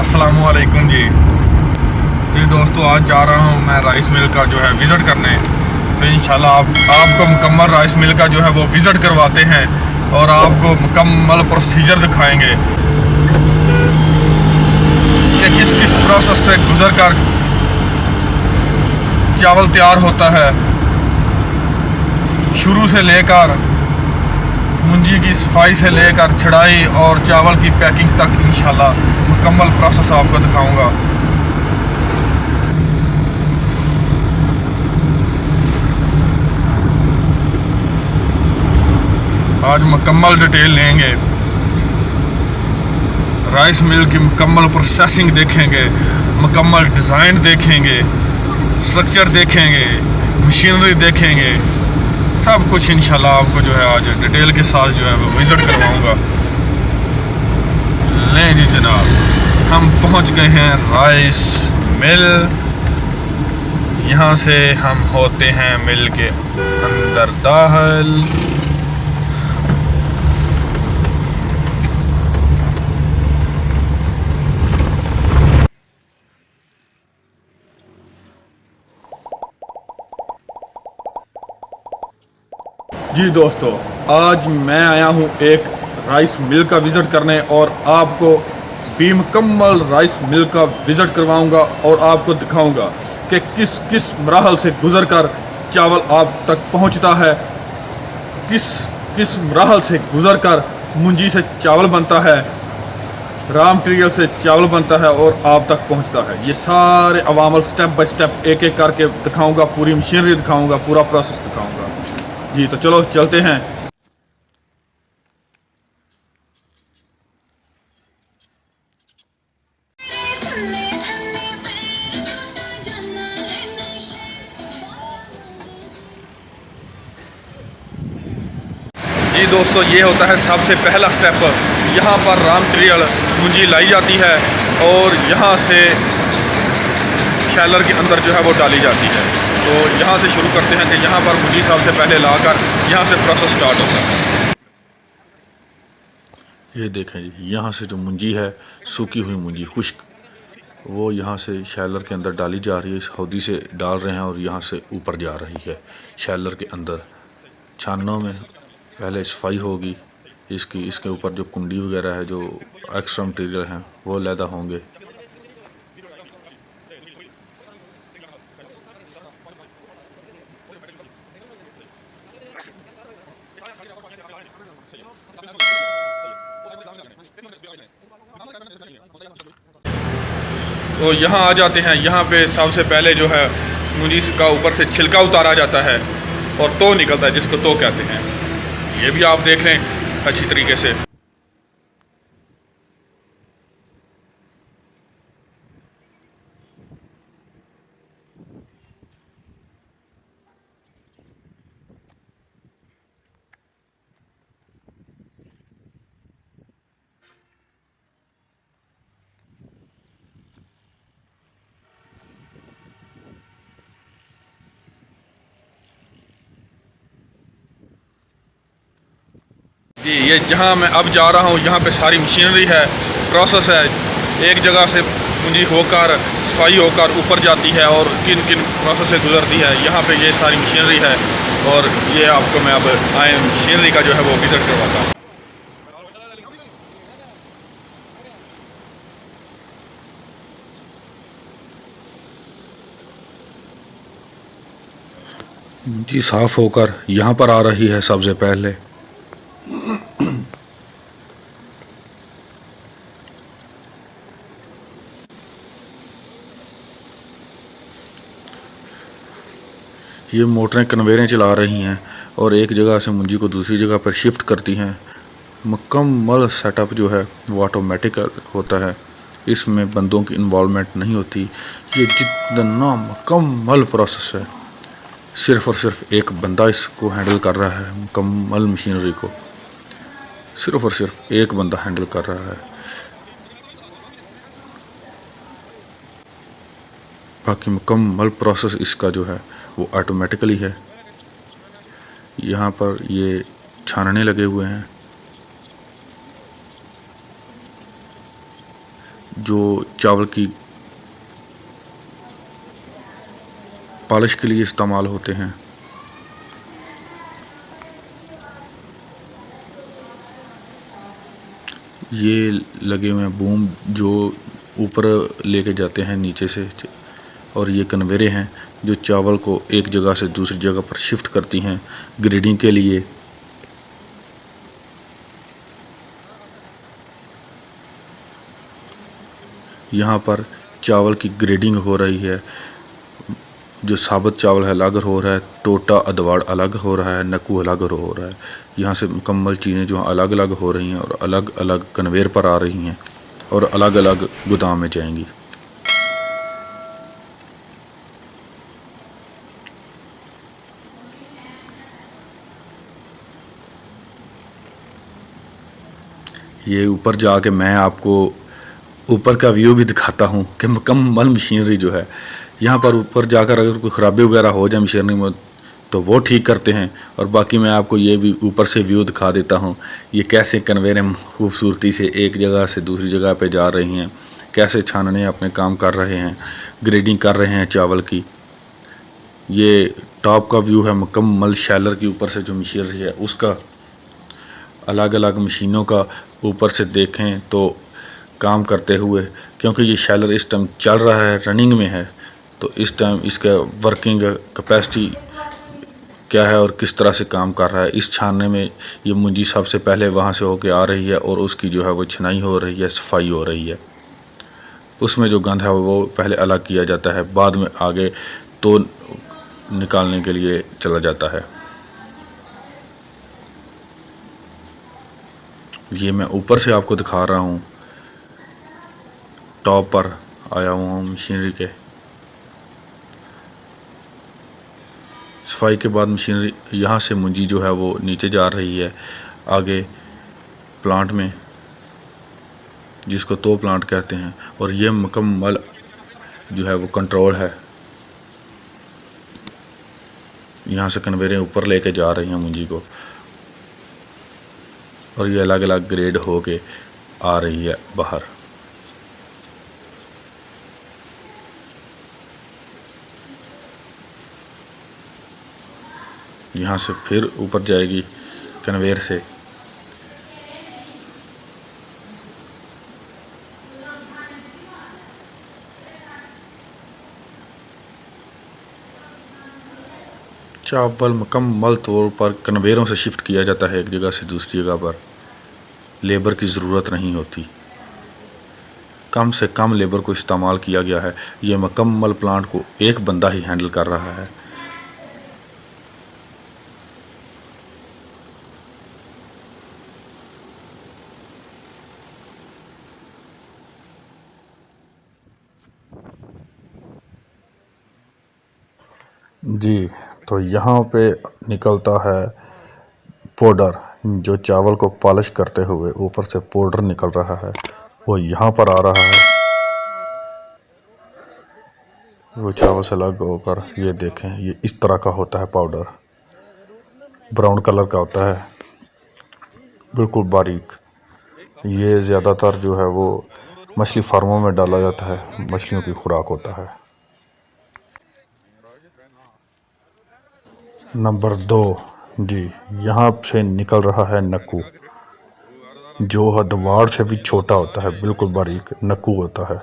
अस्सलामुअलैकुम जी। जी दोस्तों, आज जा रहा हूँ मैं राइस मिल का जो है विज़िट करने। तो इंशाल्लाह आपको मुकम्मल राइस मिल का जो है वो विज़िट करवाते हैं और आपको मुकम्मल प्रोसीजर दिखाएंगे कि किस किस प्रोसेस से गुज़र कर चावल तैयार होता है, शुरू से लेकर मुंजी की सफाई से लेकर छड़ाई और चावल की पैकिंग तक इंशाल्लाह मुकम्मल प्रोसेस आपको दिखाऊंगा। आज मुकम्मल डिटेल लेंगे, राइस मिल की मुकम्मल प्रोसेसिंग देखेंगे, मुकम्मल डिज़ाइन देखेंगे, स्ट्रक्चर देखेंगे, मशीनरी देखेंगे, सब कुछ इंशाल्लाह आपको जो है आज डिटेल के साथ जो है वो विज़िट करवाऊंगा। लें जी जनाब, हम पहुंच गए हैं राइस मिल। यहाँ से हम होते हैं मिल के अंदर दाखिल। जी दोस्तों, आज मैं आया हूँ एक राइस मिल का विज़िट करने और आपको भी मुकम्मल राइस मिल का विज़िट करवाऊँगा और आपको दिखाऊँगा कि किस किस मराहल से गुज़र कर चावल आप तक पहुँचता है, किस किस मराहल से गुज़र कर मुंजी से चावल बनता है, रॉ मटेरियल से चावल बनता है और आप तक पहुँचता है। ये सारे अवामल स्टेप बाय स्टेप एक एक करके दिखाऊँगा, पूरी मशीनरी दिखाऊँगा, पूरा प्रोसेस दिखाऊँगा। जी तो चलो चलते हैं। जी दोस्तों, ये होता है सबसे पहला स्टेप। यहाँ पर रॉ मटेरियल मुंजी लाई जाती है और यहाँ से शैलर के अंदर जो है वो डाली जाती है। तो यहाँ से शुरू करते हैं कि यहाँ पर मुंजी सबसे पहले लाकर यहाँ से प्रोसेस स्टार्ट होता है। ये देखें जी, यहाँ से जो मुंजी है, सूखी हुई मुंजी खुश्क, वो यहाँ से शैलर के अंदर डाली जा रही है। हौदी से डाल रहे हैं और यहाँ से ऊपर जा रही है शैलर के अंदर। छानों में पहले सफाई होगी इसकी, इसके ऊपर जो कुंडी वगैरह है, जो एक्स्ट्रा मटेरियल हैं, वो लैदा होंगे। तो यहाँ आ जाते हैं। यहाँ पे सबसे पहले जो है मुंजी का ऊपर से छिलका उतारा जाता है और तो निकलता है, जिसको तो कहते हैं। ये भी आप देख लें अच्छी तरीके से। जी, ये जहाँ मैं अब जा रहा हूँ, यहाँ पे सारी मशीनरी है, प्रोसेस है। एक जगह से मुंजी होकर सफाई होकर ऊपर जाती है और किन किन प्रोसेस से गुजरती है, यहाँ पे ये सारी मशीनरी है। और ये आपको मैं अब आए मशीनरी का जो है वो विज़िट करवाता हूँ। मुंजी साफ़ होकर यहाँ पर आ रही है सबसे पहले। ये मोटरें कन्वेयरें चला रही हैं और एक जगह से मुंजी को दूसरी जगह पर शिफ्ट करती हैं। मुकम्मल सेटअप जो है वो ऑटोमेटिक होता है, इसमें बंदों की इन्वॉल्वमेंट नहीं होती। ये जितना मुकम्मल प्रोसेस है, सिर्फ़ और सिर्फ एक बंदा इसको हैंडल कर रहा है। मुकम्मल मशीनरी को सिर्फ़ और सिर्फ एक बंदा हैंडल कर रहा है। बाकी मुकम्मल प्रोसेस इसका जो है वो ऑटोमेटिकली है। यहाँ पर ये छानने लगे हुए हैं। जो चावल की पॉलिश के लिए इस्तेमाल होते हैं। ये लगे हुए हैं बूम जो ऊपर लेके जाते हैं नीचे से, और ये कन्वेयरें हैं जो चावल को एक जगह से दूसरी जगह पर शिफ्ट करती हैं ग्रेडिंग के लिए। यहाँ पर चावल की ग्रेडिंग हो रही है। जो साबुत चावल है अलग हो रहा है, टोटा अदवाड़ अलग हो रहा है, नक्कू अलग हो रहा है। यहाँ से मुकम्मल चीज़ें जो अलग अलग हो रही हैं और अलग अलग कन्वेयर पर आ रही हैं और अलग अलग गोदाम में जाएंगी। ये ऊपर जाके मैं आपको ऊपर का व्यू भी दिखाता हूँ कि मुकम्मल मशीनरी जो है यहाँ पर ऊपर जाकर अगर कोई ख़राबी वगैरह हो जाए मशीनरी में तो वो ठीक करते हैं। और बाकी मैं आपको ये भी ऊपर से व्यू दिखा देता हूँ, ये कैसे कन्वेयर खूबसूरती से एक जगह से दूसरी जगह पे जा रही हैं, कैसे छानने अपने काम कर रहे हैं, ग्रेडिंग कर रहे हैं चावल की। ये टॉप का व्यू है मुकम्मल शैलर के ऊपर से जो मशीनरी है उसका। अलग अलग मशीनों का ऊपर से देखें तो काम करते हुए, क्योंकि ये शैलर इस टाइम चल रहा है, रनिंग में है, तो इस टाइम इसका वर्किंग कैपेसिटी क्या है और किस तरह से काम कर रहा है। इस छानने में ये मुंजी सबसे पहले वहाँ से होके आ रही है और उसकी जो है वो छिनाई हो रही है, सफाई हो रही है। उसमें जो गंद है वो पहले अलग किया जाता है, बाद में आगे तो निकालने के लिए चला जाता है। ये मैं ऊपर से आपको दिखा रहा हूँ, टॉप पर आया हुआ हूँ मशीनरी के। सफाई के बाद मशीनरी यहाँ से मुंजी जो है वो नीचे जा रही है आगे प्लांट में, जिसको तो प्लांट कहते हैं। और ये मुकम्मल जो है वो कंट्रोल है, यहाँ से कन्वेयरें ऊपर लेके जा रही हैं मुंजी को, और ये अलग अलग ग्रेड हो के आ रही है बाहर। यहाँ से फिर ऊपर जाएगी कन्वेयर से। चावल मुकम्मल तौर पर कन्वेयरों से शिफ्ट किया जाता है एक जगह से दूसरी जगह पर। लेबर की ज़रूरत नहीं होती, कम से कम लेबर को इस्तेमाल किया गया है। ये मुकम्मल प्लांट को एक बंदा ही हैंडल कर रहा है। जी, तो यहाँ पे निकलता है पाउडर, जो चावल को पॉलिश करते हुए ऊपर से पाउडर निकल रहा है वो यहाँ पर आ रहा है। वो चावल से अलग होकर ये देखें, ये इस तरह का होता है पाउडर, ब्राउन कलर का होता है, बिल्कुल बारीक। ये ज़्यादातर जो है वो मछली फार्मों में डाला जाता है, मछलियों की खुराक होता है। नंबर 2 जी, यहाँ से निकल रहा है नक्कू, जो हदवाड़ से भी छोटा होता है, बिल्कुल बारीक नक्कू होता है।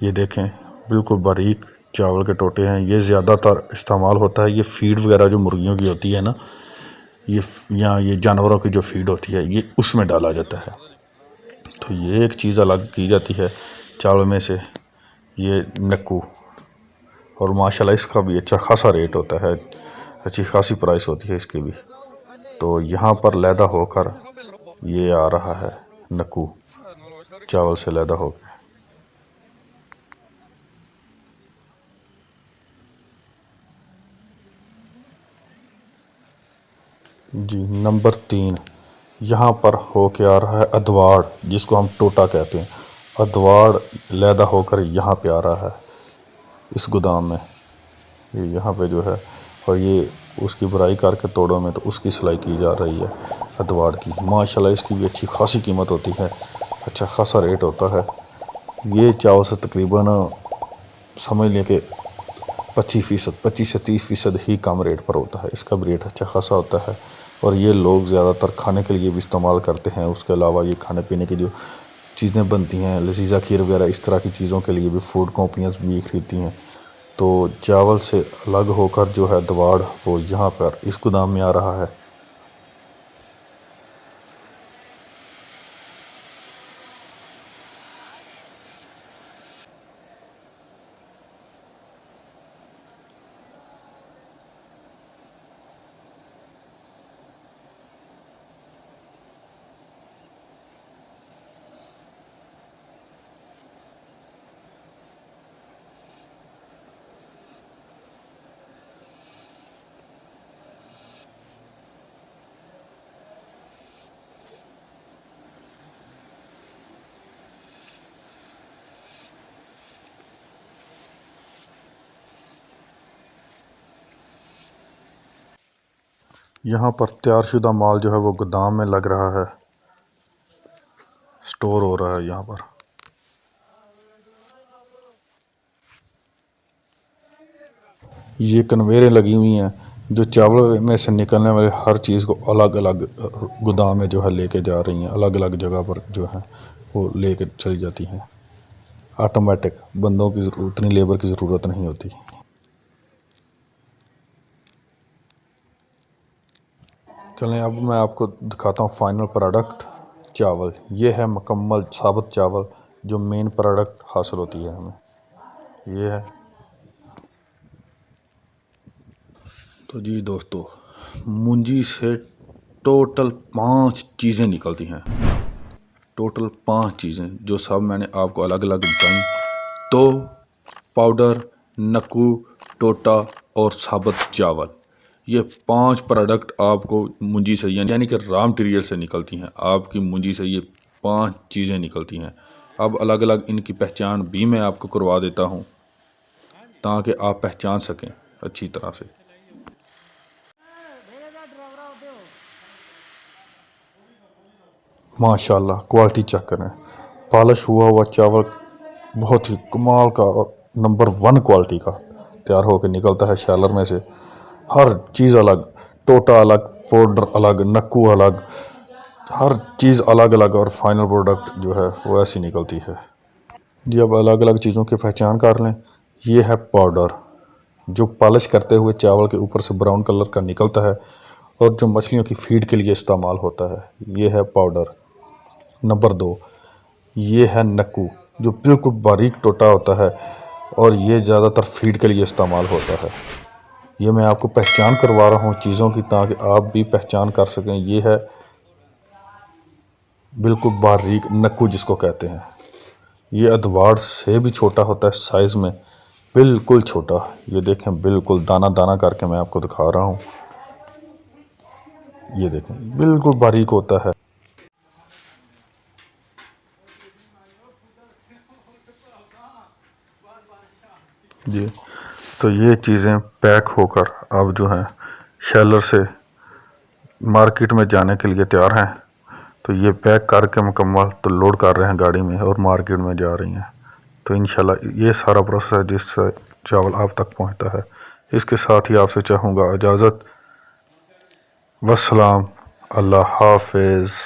ये देखें बिल्कुल बारीक चावल के टोटे हैं। ये ज़्यादातर इस्तेमाल होता है, ये फीड वगैरह जो मुर्गियों की होती है ना, ये या ये जानवरों की जो फीड होती है ये उसमें डाला जाता है। तो ये एक चीज़ अलग की जाती है चावल में से, ये नक्कू। और माशाल्लाह इसका भी अच्छा खासा रेट होता है, अच्छी खासी प्राइस होती है इसकी भी। तो यहाँ पर लैदा होकर ये आ रहा है नक्कू, चावल से लैदा होकर। जी, नंबर 3 यहाँ पर होके आ रहा है अदवाड़, जिसको हम टोटा कहते हैं। अदवाड़ लैदा होकर यहाँ पे आ रहा है इस गोदाम में, ये यहाँ पे जो है। और ये उसकी बुराई करके तोड़ों में तो उसकी सिलाई की जा रही है अदवाड़ की। माशाल्लाह इसकी भी अच्छी खासी कीमत होती है, अच्छा खासा रेट होता है। ये चावल से तकरीबन समझ लें कि 25 से 30% ही कम रेट पर होता है। इसका भी रेट अच्छा खासा होता है और ये लोग ज़्यादातर खाने के लिए भी इस्तेमाल करते हैं। उसके अलावा ये खाने पीने की जो चीज़ें बनती हैं, लजीजा खीर वगैरह, इस तरह की चीज़ों के लिए भी फूड कंपनियां भी खरीदती हैं। तो चावल से अलग होकर जो है दवाड़ वो यहाँ पर इस गोदाम में आ रहा है। यहाँ पर तैयारशुदा माल जो है वो गोदाम में लग रहा है, स्टोर हो रहा है। यहाँ पर ये कन्वेयरें लगी हुई हैं जो चावल में से निकलने वाले हर चीज़ को अलग अलग गोदाम में जो है लेके जा रही हैं। अलग अलग जगह पर जो है वो लेके चली जाती हैं। ऑटोमेटिक, बंदों की उतनी लेबर की ज़रूरत नहीं होती। चलें अब मैं आपको दिखाता हूँ फाइनल प्रोडक्ट, चावल। ये है मुकम्मल साबुत चावल जो मेन प्रोडक्ट हासिल होती है हमें, ये है। तो जी दोस्तों, मुंजी से टोटल 5 चीज़ें निकलती हैं। टोटल 5 चीज़ें जो सब मैंने आपको अलग अलग बताई। तो पाउडर, नक्कू, टोटा और साबुत चावल, ये 5 प्रोडक्ट आपको मुंजी से यानी कि रॉ मटेरियल से निकलती हैं। आपकी मुंजी से ये 5 चीज़ें निकलती हैं। अब अलग अलग इनकी पहचान भी मैं आपको करवा देता हूँ ताकि आप पहचान सकें अच्छी तरह से। माशाल्लाह क्वालिटी चेक करें, पॉलिश हुआ हुआ चावल बहुत ही कमाल का और नंबर 1 क्वालिटी का तैयार होकर निकलता है शैलर में से। हर चीज़ अलग, टोटा अलग, पाउडर अलग, नक्कू अलग, हर चीज़ अलग अलग और फाइनल प्रोडक्ट जो है वो ऐसी निकलती है जी। अब अलग अलग चीज़ों की पहचान कर लें। ये है पाउडर जो पॉलिश करते हुए चावल के ऊपर से ब्राउन कलर का निकलता है और जो मछलियों की फीड के लिए इस्तेमाल होता है, ये है पाउडर। नंबर 2, ये है नक्कू जो बिल्कुल बारीक टोटा होता है और ये ज़्यादातर फीड के लिए इस्तेमाल होता है। ये मैं आपको पहचान करवा रहा हूँ चीज़ों की ताकि आप भी पहचान कर सकें। ये है बिल्कुल बारीक नक्कू जिसको कहते हैं। ये अदवाड़ से भी छोटा होता है साइज़ में, बिल्कुल छोटा। ये देखें, बिल्कुल दाना दाना करके मैं आपको दिखा रहा हूँ। ये देखें बिल्कुल बारीक होता है। जी, तो ये चीज़ें पैक होकर अब जो है शैलर से मार्केट में जाने के लिए तैयार हैं। तो ये पैक करके मुकम्मल तो लोड कर रहे हैं गाड़ी में और मार्केट में जा रही हैं। तो इंशाल्लाह ये सारा प्रोसेस है जिससे चावल आप तक पहुंचता है। इसके साथ ही आपसे चाहूँगा इजाज़त। वस्सलाम, अल्लाह हाफिज़।